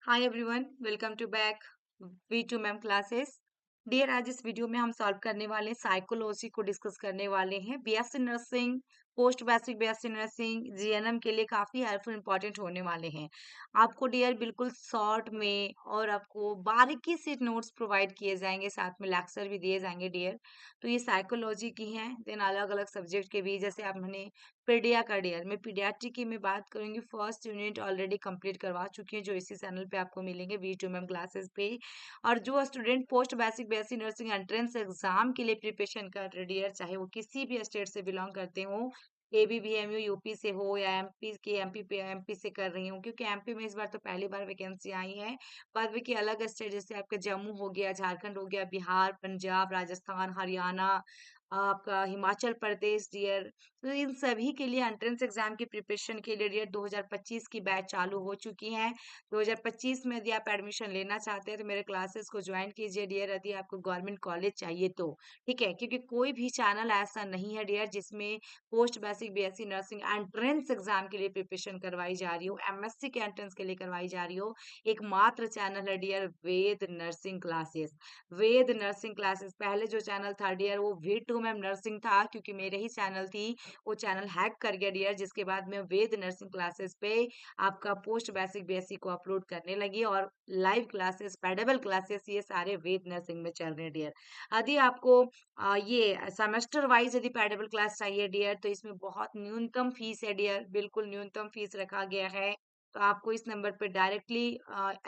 Hi everyone, welcome to back V2 ma'am classes. Dear, आज इस video में हम सॉल्व करने वाले हैं साइकोलॉजी को डिस्कस करने वाले हैं। BSc nursing, post basic BSc nursing, GNM के लिए काफी हेल्पफुल इंपॉर्टेंट होने वाले हैं। आपको डियर बिल्कुल शॉर्ट में और आपको बारीकी से नोट्स प्रोवाइड किए जाएंगे, साथ में लेक्चर भी दिए जाएंगे डियर। तो ये साइकोलॉजी की हैं, देन अलग अलग सब्जेक्ट के भी, जैसे आप मैंने पीडिया का डियर, मैं पीडियाट्रिक की मैं बात करूंगी। फर्स्ट यूनिट ऑलरेडी कंप्लीट करवा चुकी है, जो इसी चैनल पे आपको मिलेंगे V2 मैम क्लासेस पे। और जो student post basic BSc nursing entrance exam के लिए प्रिपरेशन कर रहे डियर, चाहे वो किसी भी स्टेट से बिलोंग करते हो, ABBMU यूपी से हो या एमपी से कर रही हूँ, क्योंकि एमपी में इस बार तो पहली बार वैकेंसी आई है। बाद में की अलग स्टेट जैसे आपका जम्मू हो गया, झारखंड हो गया, बिहार, पंजाब, राजस्थान, हरियाणा, आपका हिमाचल प्रदेश डियर, तो इन सभी के लिए एंट्रेंस एग्जाम की प्रिपरेशन के लिए डियर 2025 की बैच चालू हो चुकी है। 2025 में यदि आप एडमिशन लेना चाहते हैं तो मेरे क्लासेस को ज्वाइन कीजिए डियर, यदि आपको गवर्नमेंट कॉलेज चाहिए तो। ठीक है, क्योंकि कोई भी चैनल ऐसा नहीं है डियर जिसमें post basic BSc nursing entrance exam के लिए प्रिपरेशन करवाई जा रही हो, एमएससी के एंट्रेंस के लिए करवाई जा रही हो। एकमात्र चैनल है डियर वेद नर्सिंग क्लासेस। वेद नर्सिंग क्लासेस, पहले जो चैनल था डियर वो V2 मैम नर्सिंग था, क्योंकि मेरे ही चैनल थी, वो चैनल हैक कर गया डियर, जिसके बाद मैं वेद नर्सिंग क्लासेस पे आपका पोस्ट बेसिक बीएससी को अपलोड करने लगी, और लाइव क्लासेस, पेडेबल क्लासेस, ये सारे वेद नर्सिंग में चल रहे हैं डियर। यदि आपको ये सेमेस्टर वाइज यदि पेडेबल क्लास चाहिए डियर, तो इसमें बहुत न्यूनतम फीस है डियर, बिल्कुल न्यूनतम फीस रखा गया है। तो आपको इस नंबर पे डायरेक्टली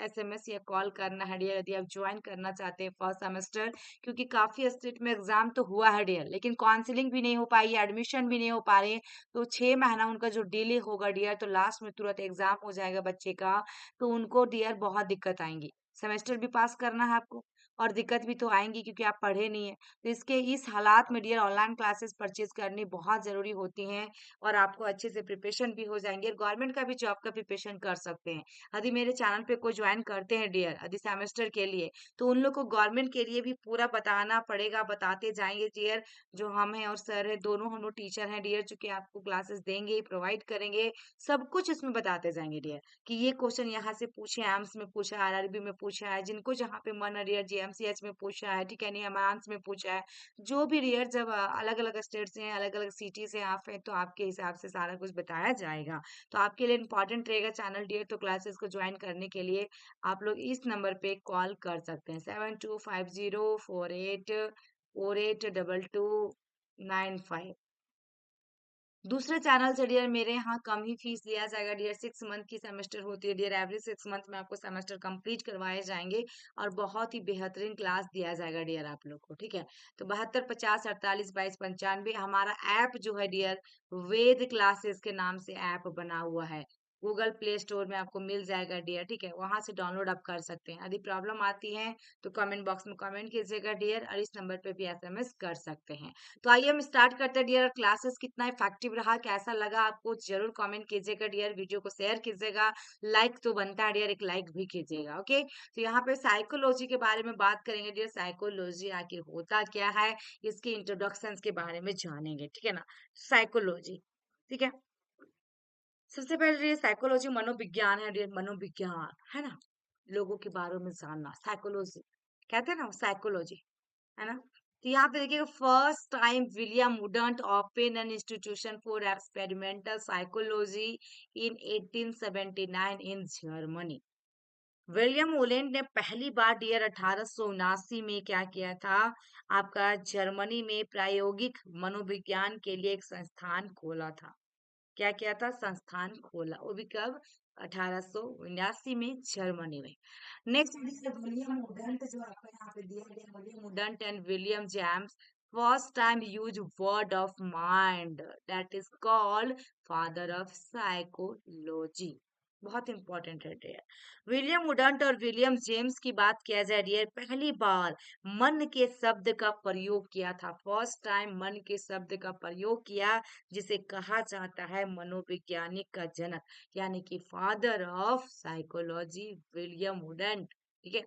SMS या कॉल करना है डियर, यदि आप ज्वाइन करना चाहते हैं फर्स्ट सेमेस्टर। क्योंकि काफी स्टेट में एग्जाम तो हुआ है डियर, लेकिन काउंसलिंग भी नहीं हो पाई, एडमिशन भी नहीं हो पा रहे। तो 6 महीना उनका जो डिले होगा डियर, तो लास्ट में तुरंत एग्जाम हो जाएगा बच्चे का, तो उनको डियर बहुत दिक्कत आएंगी। सेमेस्टर भी पास करना है आपको, और दिक्कत भी तो आएंगी क्योंकि आप पढ़े नहीं है। तो इसके इस हालात में डियर ऑनलाइन क्लासेस परचेज करनी बहुत जरूरी होती हैं, और आपको अच्छे से प्रिपरेशन भी हो जाएंगे, और गवर्नमेंट का भी जॉब का प्रिपरेशन कर सकते हैं। यदि मेरे चैनल पे कोई ज्वाइन करते हैं डियर, यदि सेमेस्टर के लिए, तो उन लोग को गवर्नमेंट के लिए भी पूरा बताना पड़ेगा, बताते जाएंगे डियर। जो हम हैं और सर है, दोनों हम लोग टीचर हैं डियर, जो कि आपको क्लासेस देंगे, प्रोवाइड करेंगे, सब कुछ इसमें बताते जाएंगे डियर, कि ये क्वेश्चन यहाँ से पूछे, एम्स में पूछा है, RRB में पूछा है, जिनको जहाँ पे मन है डियर, GMCH में पूछा है, ठीक है, नहीं एम्स में पूछा है, जो भी डियर, जब अलग अलग स्टेट से हैं, अलग अलग सिटी से आप हैं, तो आपके हिसाब से सारा कुछ बताया जाएगा। तो आपके लिए इंपॉर्टेंट रहेगा चैनल डियर, तो क्लासेस को ज्वाइन करने के लिए आप लोग इस नंबर पे कॉल कर सकते हैं, 725048482295। दूसरे चैनल से डियर मेरे यहाँ कम ही फीस लिया जाएगा डियर, 6 मंथ की सेमेस्टर होती है डियर, एवरी 6 मंथ में आपको सेमेस्टर कंप्लीट करवाए जाएंगे, और बहुत ही बेहतरीन क्लास दिया जाएगा डियर आप लोग को। ठीक है, तो 7250482295 हमारा ऐप जो है डियर, वेद क्लासेस के नाम से ऐप बना हुआ है। गूगल प्ले स्टोर में आपको मिल जाएगा डियर, ठीक है, वहां से डाउनलोड आप कर सकते हैं। यदि प्रॉब्लम आती है तो कमेंट बॉक्स में कमेंट कीजिएगा डियर, और इस नंबर पे भी SMS कर सकते हैं। तो आइए हम स्टार्ट करते हैं डियर। क्लासेस कितना इफेक्टिव रहा, कैसा लगा आपको, जरूर कमेंट कीजिएगा डियर, वीडियो को शेयर कीजिएगा, लाइक तो बनता है डियर, एक लाइक भी कीजिएगा। ओके, तो यहाँ पे साइकोलॉजी के बारे में बात करेंगे डियर, साइकोलॉजी आखिर होता क्या है, इसके इंट्रोडक्शन के बारे में जानेंगे, ठीक है ना। साइकोलॉजी, ठीक है, सबसे पहले डियर साइकोलॉजी मनोविज्ञान है डियर, मनोविज्ञान है ना, लोगों के बारे में जानना, साइकोलॉजी कहते हैं ना, साइकोलॉजी, है ना। तो यहाँ पे देखिएगा, first time William Wundt open an institution for experimental psychology in 1879 in Germany. William Wundt ने पहली बार डियर 1879 में क्या किया था, आपका जर्मनी में प्रायोगिक मनोविज्ञान के लिए एक संस्थान खोला था। क्या किया था, संस्थान खोला, वो भी कब, 1879 में, जर्मनी में। नेक्स्ट विलियम वुडंट, जो आपको यहाँ पे दिया गया, William wouldn't and William James first time use word of mind, that is called father of psychology. बहुत इंपॉर्टेंट है डियर। विलियम वुडंट और विलियम जेम्स की बात किया जाए डियर, पहली बार मन के शब्द का प्रयोग किया था, फर्स्ट टाइम मन के शब्द का प्रयोग किया, जिसे कहा जाता है मनोवैज्ञानिक का जनक, यानी कि father of psychology, William Wundt. ठीक है।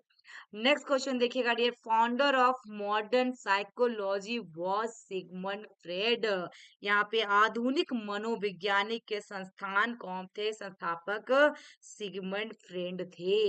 नेक्स्ट क्वेश्चन देखिएगा dear, founder of modern psychology was Sigmund Freud. यहाँ पे आधुनिक मनोविज्ञानिक के संस्थान कौन थे, संस्थापक सिगमंड फ्रेड थे।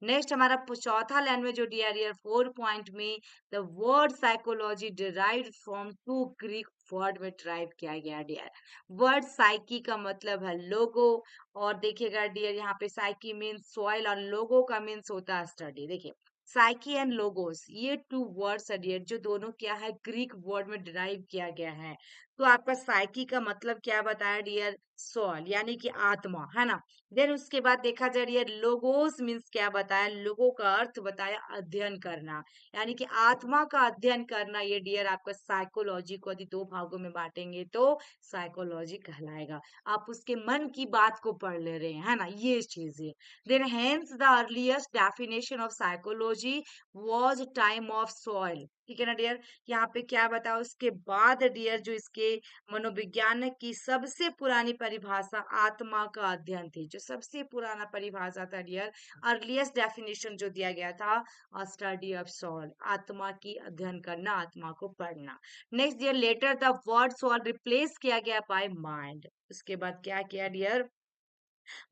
नेक्स्ट हमारा चौथा लैंग्वेज जो डियर 4 पॉइंट में, the word psychology derived from two Greek word में डिराइव किया गया डियर। वर्ड साइकी का मतलब है लोगो, और देखिएगा डियर यहाँ पे साइकी मीन्स सॉइल और लोगो का मीन्स होता है स्टडी। देखिए साइकी एंड लोगोस ये टू वर्ड्स है डियर, जो दोनों क्या है ग्रीक वर्ड में डिराइव किया गया है। तो आपका साइकी का मतलब क्या बताया डियर, सॉइल यानी कि आत्मा, है ना। देन उसके बाद देखा जाए डियर लोगोस मीन्स क्या बताया, लोगों का अर्थ बताया अध्ययन करना, यानी कि आत्मा का अध्ययन करना। ये डियर आपका साइकोलॉजी को यदि दो भागों में बांटेंगे तो साइकोलॉजी कहलाएगा। आप उसके मन की बात को पढ़ ले रहे हैं, है ना, ये चीज है। Then hence the earliest definition of psychology was time of soil। ठीक है ना डियर। यहाँ पे क्या बताओ, उसके बाद डियर जो इसके मनोविज्ञान की सबसे पुरानी परिभाषा आत्मा का अध्ययन थी, जो सबसे पुराना परिभाषा था डियर, अर्लीस्ट डेफिनेशन जो दिया गया था, स्टडी ऑफ सोल, आत्मा की अध्ययन करना, आत्मा को पढ़ना। Next dear later the word soul replace किया गया बाय माइंड। उसके बाद क्या किया डियर,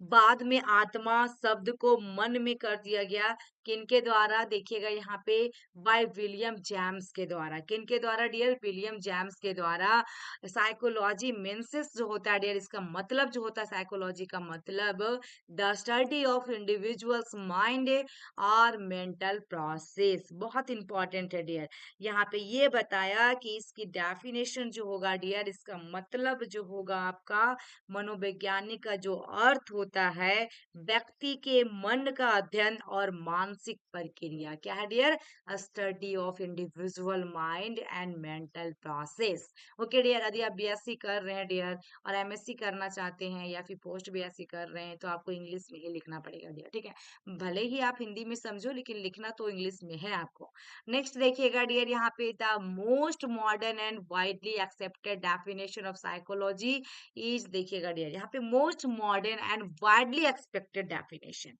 बाद में आत्मा शब्द को मन में कर दिया गया। किनके द्वारा, देखिएगा यहाँ पे बाय विलियम जेम्स के द्वारा। किनके द्वारा डियर, विलियम जेम्स के द्वारा। साइकोलॉजी मेंसिस जो होता है डियर, इसका मतलब जो होता है साइकोलॉजी का मतलब the study of individuals mind और मेंटल प्रोसेस। बहुत इंपॉर्टेंट है डियर। यहाँ पे ये बताया कि इसकी डेफिनेशन जो होगा डियर, इसका मतलब जो होगा आपका मनोवैज्ञानिक का जो अर्थ होता है, व्यक्ति के मन का अध्ययन और मानसिक प्रक्रिया। क्या है dear, study of individual mind and mental process. Okay dear, यदि आप बीएससी कर रहे हैं डियर और एमएससी करना चाहते हैं या फिर पोस्ट बीएससी कर रहे हैं, तो आपको इंग्लिश में ही लिखना पड़ेगा डियर, ठीक है। भले ही आप हिंदी में समझो, लेकिन लिखना तो इंग्लिश में है आपको। नेक्स्ट देखिएगा डियर, यहाँ पे the most modern and widely accepted definition of psychology is, देखिएगा डियर यहाँ पे most modern and widely expected definition,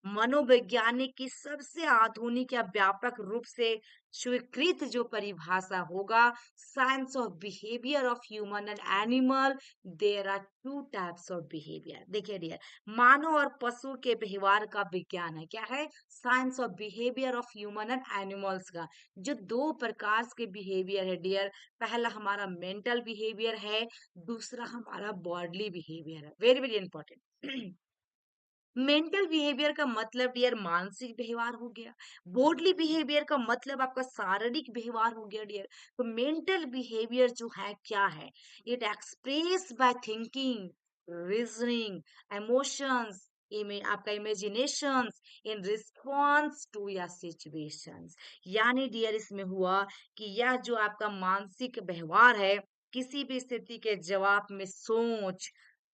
मनोवैज्ञानिक की सबसे आधुनिक या व्यापक रूप से स्वीकृत जो परिभाषा होगा, science of behaviour of human and animal. There are two types of behaviour. देखिए डियर, मानव और पशु के व्यवहार का विज्ञान है, क्या है, science of behaviour of human and animals का। जो दो प्रकार के बिहेवियर है डियर, पहला हमारा मेंटल बिहेवियर है, दूसरा हमारा बॉडली बिहेवियर है। Very very important. Mental behaviour का मतलब डियर मानसिक व्यवहार हो गया, बोडली बिहेवियर का मतलब आपका शारीरिक व्यवहार हो गया डियर। तो मेंटल बिहेवियर जो है क्या है, it express by thinking, reasoning, emotions, आपका इमेजिनेशंस इन रिस्पॉन्स टू या सिचुएशंस। यानी डियर इसमें हुआ कि यह जो आपका मानसिक व्यवहार है, किसी भी स्थिति के जवाब में सोच,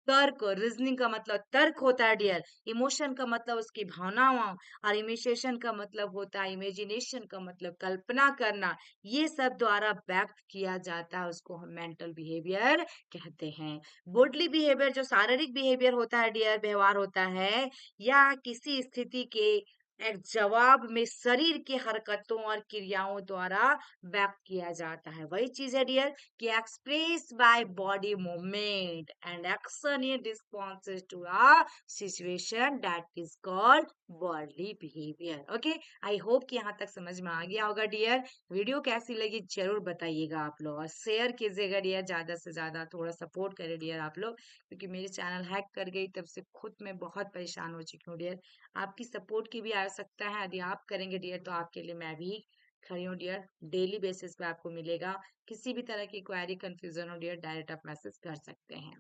तर्क, रीजनिंग का मतलब तर्क होता है डियर, इमोशन का मतलब उसकी भावनाओं, और इमिशेशन का मतलब होता है, इमेजिनेशन का मतलब कल्पना करना, ये सब द्वारा व्यक्त किया जाता है, उसको हम मेंटल बिहेवियर कहते हैं। बोडली बिहेवियर जो शारीरिक बिहेवियर होता है डियर, व्यवहार होता है, या किसी स्थिति के एक जवाब में शरीर की हरकतों और क्रियाओं द्वारा व्यक्त किया जाता है। वही चीज है डियर कि express by body movement and action in responses to a situation that is called bodily behaviour. Okay, I hope कि यहाँ तक समझ में आ गया होगा डियर। वीडियो कैसी लगी जरूर बताइएगा आप लोग, और शेयर कीजिएगा डियर, ज्यादा से ज्यादा थोड़ा सपोर्ट करें डियर आप लोग, क्योंकि मेरी चैनल हैक कर गई तब से खुद मैं बहुत परेशान हो चुकी हूँ डियर। आपकी सपोर्ट की भी आवश्यकता है, यदि आप करेंगे डियर तो आपके लिए मैं भी खड़ी हूँ डियर। डेली बेसिस पे आपको मिलेगा। किसी भी तरह की क्वेरी कंफ्यूजन हो डियर, डायरेक्ट आप मैसेज कर सकते हैं।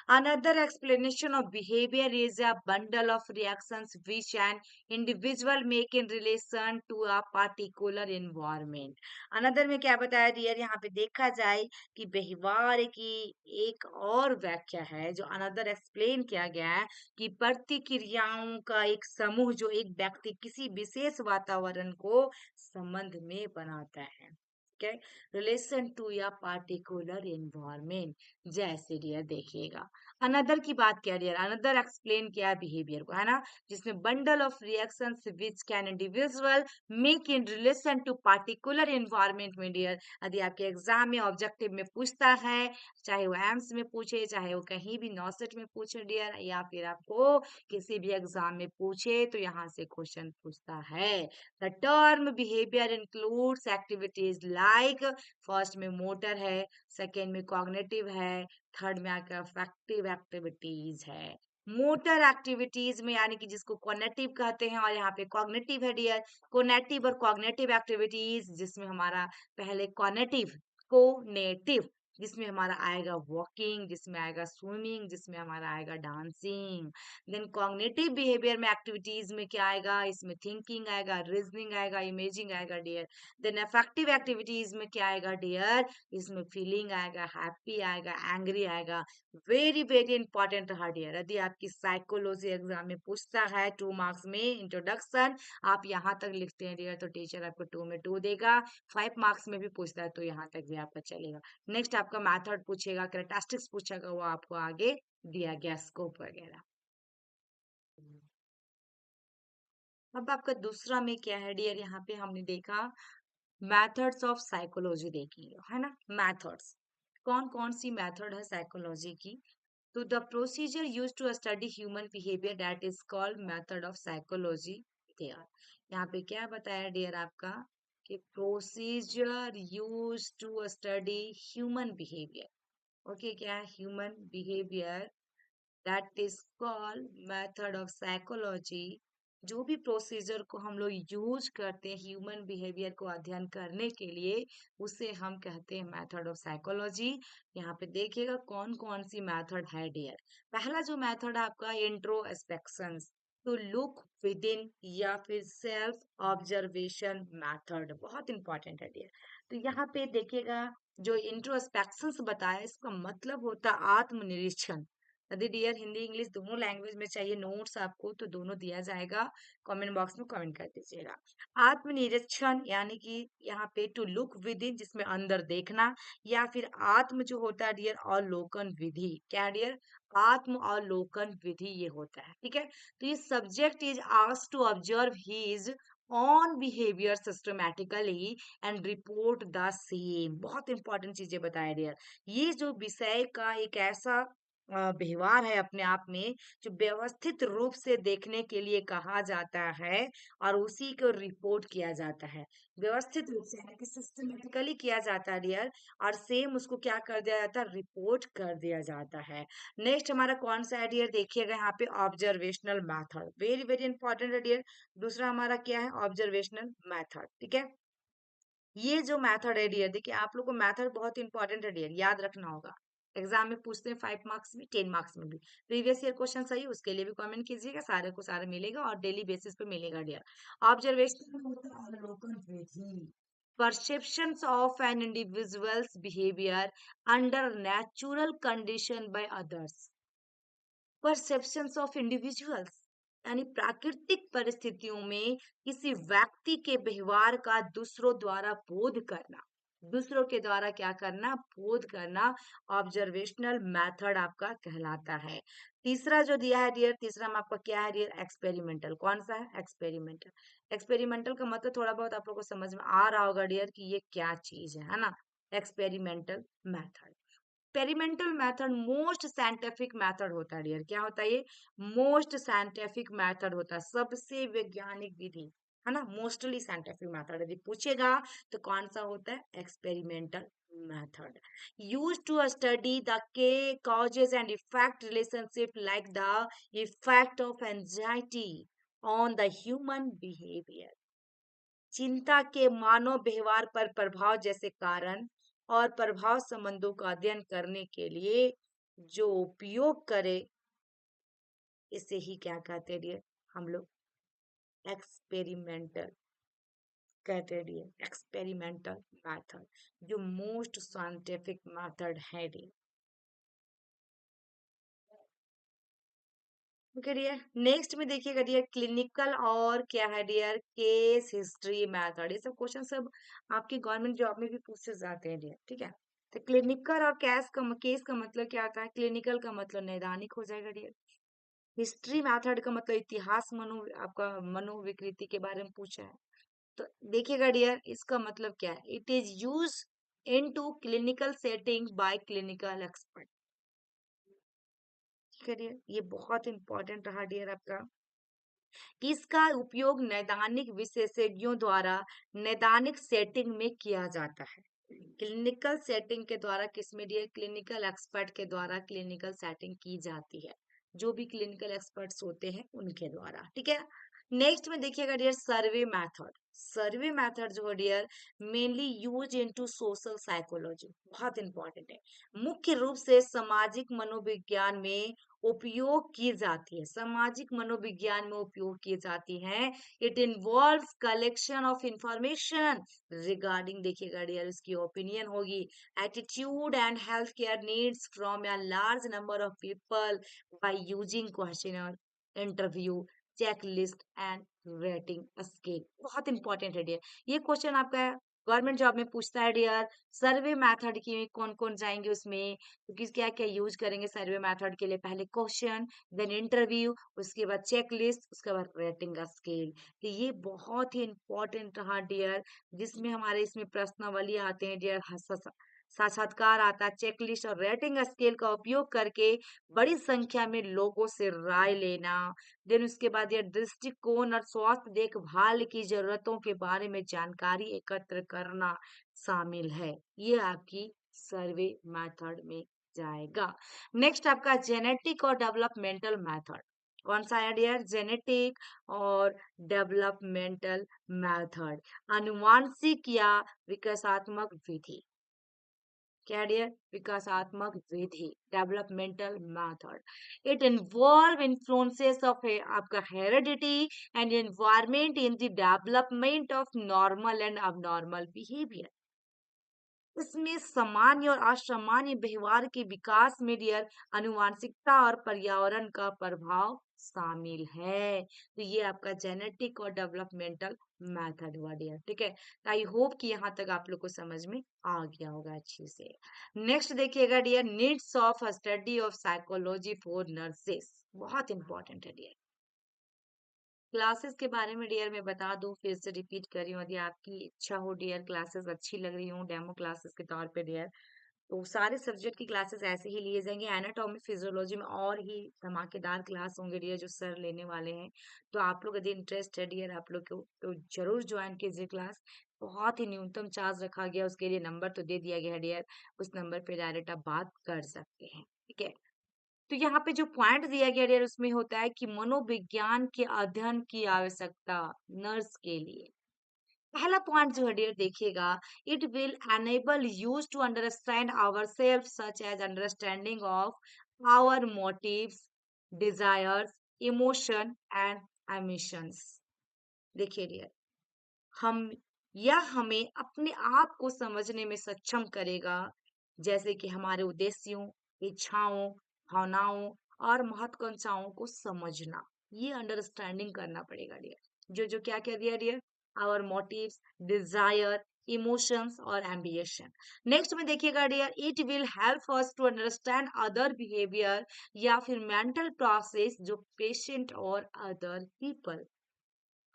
Another explanation of behavior is a bundle of reactions which an individual make in relation to a particular environment। Another में क्या बताया डियर, यहाँ पे देखा जाए कि व्यवहार की एक और व्याख्या है, जो अनदर एक्सप्लेन किया गया है कि प्रतिक्रियाओं का एक समूह जो एक व्यक्ति किसी विशेष वातावरण को संबंध में बनाता है। Okay? रिलेशन टू या पार्टिकुलर एनवायरमेंट। जैसे डियर देखिएगा, अनदर की बात किया डियर, अनदर एक्सप्लेन किया है बिहेवियर को, है ना, जिसमें bundle of reactions which can individual make in relation to particular environment में डियर। यदि आपके एग्जाम में ऑब्जेक्टिव में पूछता है, चाहे वो एम्स में पूछे, चाहे वो कहीं भी नॉसेट में पूछे डियर, या फिर आपको किसी भी एग्जाम में पूछे, तो यहाँ से क्वेश्चन पूछता है। The term behaviour includes activities like, first में मोटर है, सेकेंड में कॉग्निटिव है, थर्ड में आकर अफेक्टिव एक्टिविटीज है। मोटर एक्टिविटीज में यानी कि जिसको कोनेटिव कहते हैं, और यहाँ पे कॉग्निटिव है डियर। कोनेटिव और कॉग्निटिव एक्टिविटीज जिसमें हमारा पहले कोनेटिव, कोनेटिव जिसमें हमारा आएगा वॉकिंग, जिसमें आएगा स्विमिंग, जिसमें हमारा आएगा डांसिंग। देन कॉग्निटिव बिहेवियर में एक्टिविटीज में क्या आएगा, इसमें थिंकिंग आएगा, रीजनिंग आएगा, इमेजिंग आएगा डियर। देन अफेक्टिव एक्टिविटीज में क्या आएगा डियर, इसमें फीलिंग आएगा, हैप्पी आएगा, एंग्री आएगा। वेरी वेरी इंपॉर्टेंट रहा डियर। यदि आपकी साइकोलॉजी एग्जाम में पूछता है 2 मार्क्स में इंट्रोडक्शन, आप यहाँ तक लिखते हैं डियर, तो टीचर आपको 2 में 2 देगा। 5 मार्क्स में भी पूछता है तो यहाँ तक भी आपका चलेगा। नेक्स्ट आपका मैथड पूछेगा, कैरेक्टरिस्टिक्स पूछेगा, वो आपको आगे दिया गया स्कोप वगैरह। अब आपका दूसरा में क्या है डियर, यहाँ पे हमने देखा मेथड्स ऑफ साइकोलॉजी देखेंगे, है ना। मेथड्स कौन कौन सी मेथड है साइकोलॉजी की, तो the procedure use to study human behaviour that is called method of psychology there. यहाँ पे क्या बताया डियर आपका कि procedure use to study human behaviour. Okay, क्या है human behaviour, that is called method of psychology. जो भी प्रोसीजर को हम लोग यूज करते हैं ह्यूमन बिहेवियर को अध्ययन करने के लिए, उसे हम कहते हैं मेथड ऑफ साइकोलॉजी। यहाँ पे देखिएगा कौन कौन सी मेथड है डियर। पहला जो मेथड है आपका introspection, to look within, या फिर सेल्फ ऑब्जर्वेशन मेथड, बहुत इंपॉर्टेंट है डियर। तो यहाँ पे देखिएगा जो इंट्रोस्पेक्शन बताया, इसका मतलब होता है आत्मनिरीक्षण। यदि डियर हिंदी इंग्लिश दोनों लैंग्वेज में चाहिए नोट्स आपको, तो दोनों दिया जाएगा, कमेंट बॉक्स में कमेंट कर दीजिएगा। आत्मनिरीक्षण यानी कि यहाँ पे टू लुक विद इन, जिसमें अंदर देखना, या फिर आत्म जो होता है डियर अवलोकन विधि, क्या डियर, आत्म अवलोकन विधि ये होता है, ठीक है। तो ये subject is asked to observe his own behaviour systematically and report the same. बहुत इंपॉर्टेंट चीजें बताया डियर। ये जो विषय का एक ऐसा व्यवहार है अपने आप में, जो व्यवस्थित रूप से देखने के लिए कहा जाता है, और उसी को रिपोर्ट किया जाता है। व्यवस्थित रूप से यानी कि सिस्टमेटिकली किया जाता है डियर, और सेम उसको क्या कर दिया जाता है, रिपोर्ट कर दिया जाता है। नेक्स्ट हमारा कौन सा है डियर, देखिएगा यहाँ पे observational method, very very important है डियर। दूसरा हमारा क्या है, ऑब्जर्वेशनल मैथड, ठीक है। ये जो मेथड है डियर, देखिए आप लोग को मेथड बहुत इंपॉर्टेंट है डियर, याद रखना होगा। एग्जाम में पूछते हैं 5 मार्क्स में, 10 मार्क्स में भी। प्रीवियस ईयर क्वेश्चन सही उसके लिए भी कमेंट कीजिएगा, सारे को सारे मिलेगा और डेली बेसिस पे मिलेगा डियर। ऑब्जर्वेशन अवलोकन विधि, perceptions of an individual's behavior under natural condition by others। Perceptions of individuals यानी प्राकृतिक परिस्थितियों में किसी व्यक्ति के व्यवहार का दूसरों द्वारा बोध करना, दूसरों के द्वारा क्या करना, बोध करना, ऑब्जर्वेशनल मेथड आपका कहलाता है। तीसरा जो दिया है डियर, तीसरा में आपका क्या है डियर, एक्सपेरिमेंटल। कौन सा है, एक्सपेरिमेंटल। एक्सपेरिमेंटल का मतलब थोड़ा बहुत आप लोग को समझ में आ रहा होगा डियर कि ये क्या चीज है ना। Experimental method, experimental method most scientific method होता है डियर। क्या होता है ये, मोस्ट साइंटिफिक मेथड होता है, सबसे वैज्ञानिक विधि, है ना। मोस्टली साइंटिफिक मेथड यदि पूछेगा तो कौन सा होता है, experimental method. Use to study the के causes and effect relationship like the effect of anxiety on the human behaviour. चिंता के मानव व्यवहार पर प्रभाव जैसे कारण और प्रभाव संबंधों का अध्ययन करने के लिए जो उपयोग करे, इसे ही क्या कहते हैं डियर, हम लोग एक्सपेरिमेंटल कहते हैं डियर। एक्सपेरिमेंटल मेथड जो मोस्ट साइंटिफिक मेथड है डियर। ओके डियर, नेक्स्ट में देखिएगा डियर क्लिनिकल और क्या है डियर, केस हिस्ट्री मेथड। ये सब क्वेश्चन सब आपकी गवर्नमेंट जॉब में भी पूछे जाते हैं डियर, ठीक है। तो क्लिनिकल और केस का मतलब क्या होता है? क्लिनिकल का मतलब नैदानिक हो जाएगा डियर। हिस्ट्री मेथड का मतलब इतिहास आपका मनोविकृति के बारे में पूछा है। तो देखिएगा डियर, इसका मतलब क्या है? It is use in to clinical setting by clinical expert. ठीक है डियर, ये बहुत इंपॉर्टेंट रहा डियर आपका। इसका उपयोग नैदानिक विशेषज्ञों द्वारा नैदानिक सेटिंग में किया जाता है। क्लिनिकल सेटिंग के द्वारा किसमें डियर? क्लिनिकल एक्सपर्ट के द्वारा क्लिनिकल सेटिंग की जाती है, जो भी क्लिनिकल एक्सपर्ट्स होते हैं उनके द्वारा। ठीक है, नेक्स्ट में देखिएगा dear, survey method. Survey method जो है dear, mainly use into social psychology, बहुत इंपॉर्टेंट है। मुख्य रूप से सामाजिक मनोविज्ञान में उपयोग की जाती है, सामाजिक मनोविज्ञान में उपयोग की जाती है। It involve collection of information regarding, देखिएगा डियर, इसकी ओपिनियन होगी, attitude and health care needs from a large number of people by using questionnaire, interview, checklist and rating scale. बहुत इंपॉर्टेंट है डियर, ये क्वेश्चन आपका गवर्नमेंट जॉब में पूछता है डियर। सर्वे मेथड की कौन कौन जाएंगे उसमें, तो किस क्या क्या यूज करेंगे सर्वे मेथड के लिए? पहले क्वेश्चन, देन इंटरव्यू, उसके बाद चेक लिस्ट, उसके बाद रेटिंग का स्केल। तो ये बहुत ही इंपॉर्टेंट रहा डियर, जिसमें हमारे इसमें प्रश्नावली आते हैं डियर, साक्षात्कार आता है, चेकलिस्ट और रेटिंग स्केल का उपयोग करके बड़ी संख्या में लोगों से राय लेना। देन उसके बाद ये दृष्टिकोण और स्वास्थ्य देखभाल की जरूरतों के बारे में जानकारी एकत्र करना शामिल है। ये आपकी सर्वे मेथड में जाएगा। नेक्स्ट आपका जेनेटिक और डेवलपमेंटल मेथड। कौन सा है डियर? जेनेटिक और डेवलपमेंटल मेथड, अनुवांशिक या विकासात्मक विधि। क्या डियर? विकासात्मक विधि, developmental method. It involve influences of आपका heredity and environment in the development of normal and abnormal behaviour. इसमें सामान्य और असामान्य व्यवहार के विकास में डियर आनुवंशिकता और पर्यावरण का प्रभाव शामिल है। तो ये आपका जेनेटिक और डेवलपमेंटल मेथड हुआ डियर। ठीक है, आई होप कि यहाँ तक आप लोग को समझ में आ गया होगा अच्छे से। नेक्स्ट देखिएगा dear, needs of study of psychology for nurses, बहुत इंपॉर्टेंट है डियर। क्लासेस के बारे में डियर मैं बता दूं, फिर से रिपीट कर रही हूँ, यदि आपकी इच्छा हो डियर, क्लासेस अच्छी लग रही हो डेमो क्लासेस के तौर पे डियर, तो सारे सब्जेक्ट की क्लासेस ऐसे ही लिए जाएंगे। एनाटॉमी फिजियोलॉजी में और ही धमाकेदार क्लास होंगे डियर जो सर लेने वाले हैं। तो आप लोग यदि इंटरेस्ट है डियर आप लोग को, तो जरूर ज्वाइन कीजिए क्लास। बहुत ही न्यूनतम चार्ज रखा गया, उसके लिए नंबर तो दे दिया गया है डियर, उस नंबर पे डायरेक्ट आप बात कर सकते हैं। ठीक है, तो यहाँ पे जो पॉइंट दिया गया डियर उसमें होता है कि मनोविज्ञान के अध्ययन की आवश्यकता नर्स के लिए। पहला पॉइंट जो है डियर देखिएगा, it will enable us to understand our self such as understanding of our motives, desires, emotion and ambitions. देखिए डियर, हम यह हमें अपने आप को समझने में सक्षम करेगा, जैसे कि हमारे उद्देश्यों, इच्छाओं, भावनाओं और महत्वाकांक्षाओं को समझना। ये अंडरस्टैंडिंग करना पड़ेगा डियर। जो जो क्या क्या दिया dear? Our motives, desire, emotions और एम्बिशन। नेक्स्ट में देखिएगा dear, it will help us to understand other behaviour या फिर मेंटल प्रोसेस जो पेशेंट और अदर पीपल।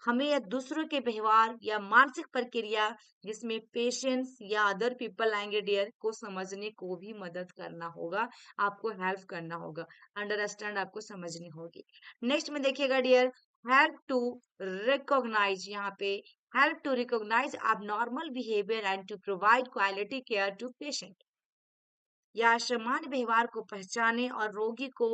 हमें या दूसरों के व्यवहार या मानसिक प्रक्रिया जिसमें पेशेंस या अदर पीपल आएंगे डियर को समझने को भी मदद करना होगा, आपको हेल्प करना होगा, अंडरस्टैंड आपको समझनी होगी। नेक्स्ट में देखिएगा डियर, हेल्प टू रिकॉग्नाइज, यहाँ पे help to recognise abnormal behaviour and to provide quality care to patient, या असामान्य व्यवहार को पहचाने और रोगी को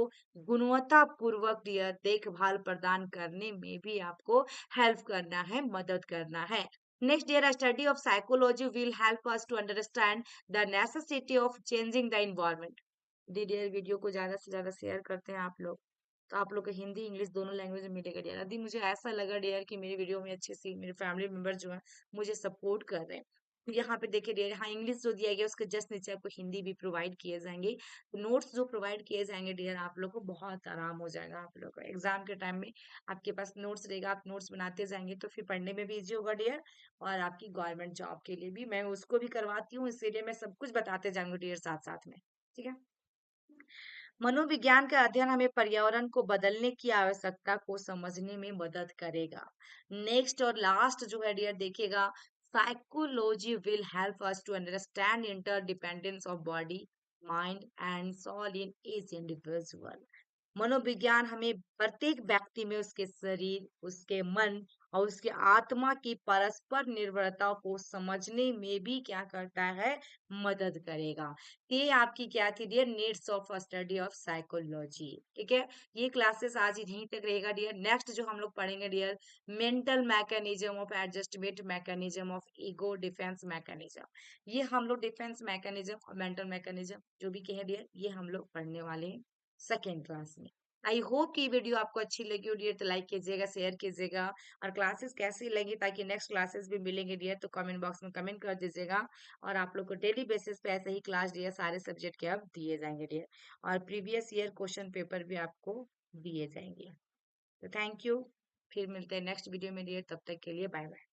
गुणवत्तापूर्वक देखभाल प्रदान करने में भी आपको हेल्प करना है, मदद करना है। Next dear, study of psychology will help us to understand the necessity of changing the environment. Dear video को ज्यादा से ज्यादा शेयर करते हैं आप लोग, तो आप लोग को हिंदी इंग्लिश दोनों लैंग्वेज में मिलेगा डियर। यदि मुझे ऐसा लगा डियर कि मेरी वीडियो में अच्छे से मेरे फैमिली मेंबर जो है मुझे सपोर्ट कर रहे हैं, तो यहाँ पे देखिए डियर, हाँ इंग्लिश जो दिया गया उसके जस्ट नीचे आपको हिंदी भी प्रोवाइड किए जाएंगे। तो नोट्स जो प्रोवाइड किए जाएंगे डियर, आप लोग को बहुत आराम हो जाएगा। आप लोग को एग्जाम के टाइम में आपके पास नोट्स रहेगा, आप नोट्स बनाते जाएंगे तो फिर पढ़ने में भी इजी होगा डियर। और आपकी गवर्नमेंट जॉब के लिए भी मैं उसको भी करवाती हूँ, इसीलिए मैं सब कुछ बताते जाऊंगी डियर साथ साथ में। ठीक है। मनोविज्ञान का अध्ययन हमें पर्यावरण को बदलने की आवश्यकता को समझने में मदद करेगा। नेक्स्ट और लास्ट जो है डियर देखिएगा, psychology will help us to understand interdependence of body, mind and soul in each individual. मनोविज्ञान हमें प्रत्येक व्यक्ति में उसके शरीर, उसके मन और उसके आत्मा की परस्पर निर्भरता को समझने में भी क्या करता है, मदद करेगा। ये आपकी क्या थी dear, needs of study of psychology. ठीक है। ये क्लासेस आज यहीं तक रहेगा डियर। नेक्स्ट जो हम लोग पढ़ेंगे dear, mental mechanism of adjustment mechanism of ego defence mechanism. ये हम लोग डिफेंस मैकेनिज्म और मेंटल मैकेनिज्म जो भी कहे डियर, ये हम लोग पढ़ने वाले हैं सेकेंड क्लास में। आई होप कि वीडियो आपको अच्छी लगी हो डियर, तो लाइक कीजिएगा, शेयर कीजिएगा। और क्लासेस कैसी लगी, ताकि नेक्स्ट क्लासेस भी मिलेंगे डियर, तो कमेंट बॉक्स में कमेंट कर दीजिएगा। और आप लोग को डेली बेसिस पे ऐसे ही क्लास डियर सारे सब्जेक्ट के अब दिए जाएंगे डियर। और प्रीवियस ईयर क्वेश्चन पेपर भी आपको दिए जाएंगे। तो थैंक यू। फिर मिलते हैं नेक्स्ट वीडियो में डियर, तब तक के लिए बाय बाय।